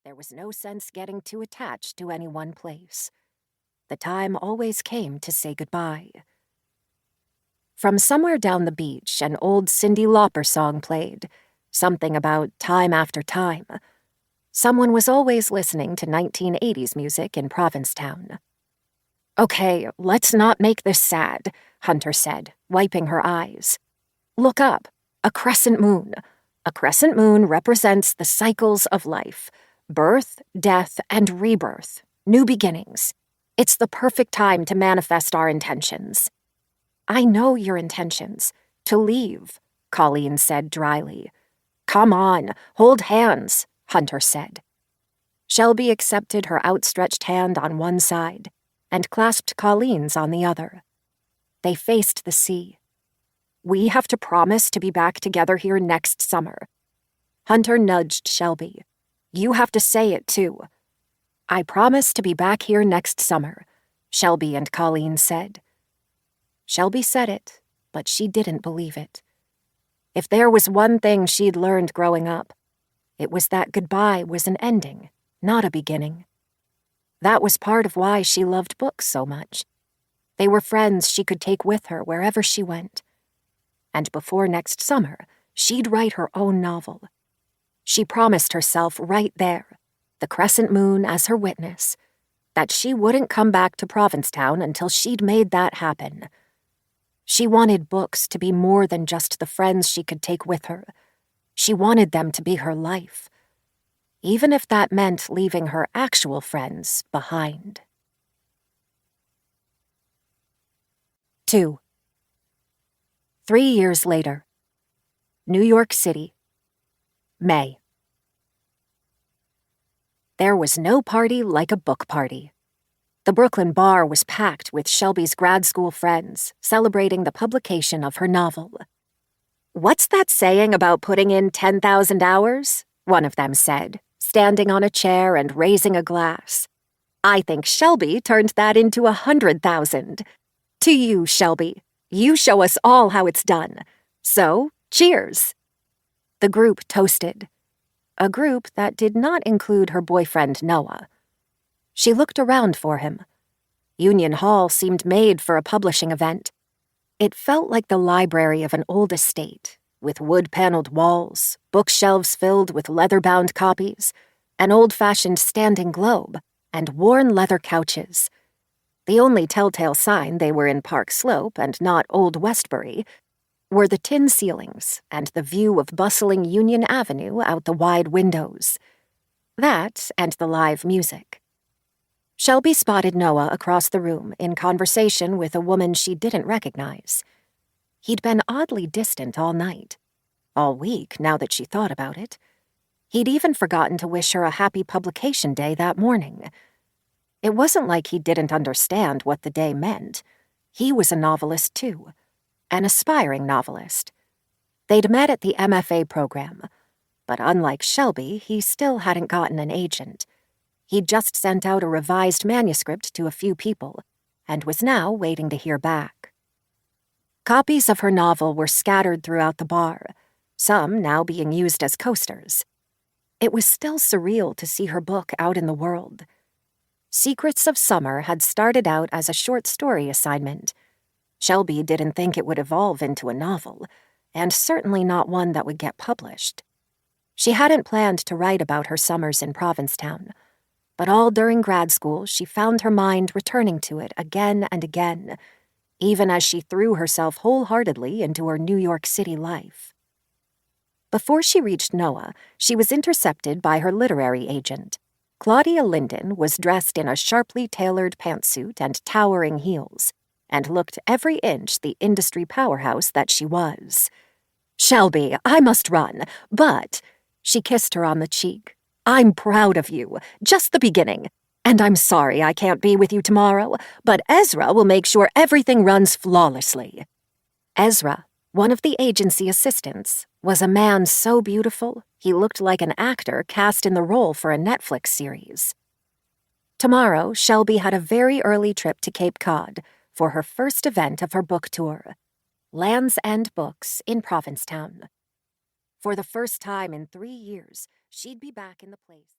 There was no sense getting too attached to any one place. The time always came to say goodbye. From somewhere down the beach, an old Cyndi Lauper song played, something about time after time. Someone was always listening to 1980s music in Provincetown. "Okay, let's not make this sad," Hunter said, wiping her eyes. "Look up. A crescent moon. A crescent moon represents the cycles of life. Birth, death, and rebirth. New beginnings. It's the perfect time to manifest our intentions." "I know your intentions. To leave," Colleen said dryly. "Come on, hold hands," Hunter said. Shelby accepted her outstretched hand on one side and clasped Colleen's on the other. They faced the sea. "We have to promise to be back together here next summer." Hunter nudged Shelby. "You have to say it, too." "I promise to be back here next summer," Shelby and Colleen said. Shelby said it, but she didn't believe it. If there was one thing she'd learned growing up, it was that goodbye was an ending, not a beginning. That was part of why she loved books so much. They were friends she could take with her wherever she went. And before next summer, she'd write her own novel. She promised herself right there, the crescent moon as her witness, that she wouldn't come back to Provincetown until she'd made that happen. She wanted books to be more than just the friends she could take with her. She wanted them to be her life, even if that meant leaving her actual friends behind. 2. 3 years later. New York City. May. There was no party like a book party. The Brooklyn bar was packed with Shelby's grad school friends, celebrating the publication of her novel. "What's that saying about putting in 10,000 hours?" one of them said, standing on a chair and raising a glass. "I think Shelby turned that into 100,000. To you, Shelby. You show us all how it's done. So, cheers." The group toasted. A group that did not include her boyfriend Noah. She looked around for him. Union Hall seemed made for a publishing event. It felt like the library of an old estate, with wood-paneled walls, bookshelves filled with leather-bound copies, an old-fashioned standing globe, and worn leather couches. The only telltale sign they were in Park Slope and not Old Westbury were the tin ceilings and the view of bustling Union Avenue out the wide windows. That and the live music. Shelby spotted Noah across the room in conversation with a woman she didn't recognize. He'd been oddly distant all night. All week, now that she thought about it. He'd even forgotten to wish her a happy publication day that morning. It wasn't like he didn't understand what the day meant. He was a novelist, too. An aspiring novelist. They'd met at the MFA program, but unlike Shelby, he still hadn't gotten an agent. He'd just sent out a revised manuscript to a few people, and was now waiting to hear back. Copies of her novel were scattered throughout the bar, some now being used as coasters. It was still surreal to see her book out in the world. Secrets of Summer had started out as a short story assignment. Shelby didn't think it would evolve into a novel, and certainly not one that would get published. She hadn't planned to write about her summers in Provincetown, but all during grad school she found her mind returning to it again and again, even as she threw herself wholeheartedly into her New York City life. Before she reached Noah, she was intercepted by her literary agent. Claudia Linden was dressed in a sharply tailored pantsuit and towering heels, and looked every inch the industry powerhouse that she was. "Shelby, I must run, but—" She kissed her on the cheek. "I'm proud of you. Just the beginning. And I'm sorry I can't be with you tomorrow, but Ezra will make sure everything runs flawlessly." Ezra, one of the agency assistants, was a man so beautiful he looked like an actor cast in the role for a Netflix series. Tomorrow, Shelby had a very early trip to Cape Cod for her first event of her book tour, Land's End Books in Provincetown. For the first time in 3 years, she'd be back in the place.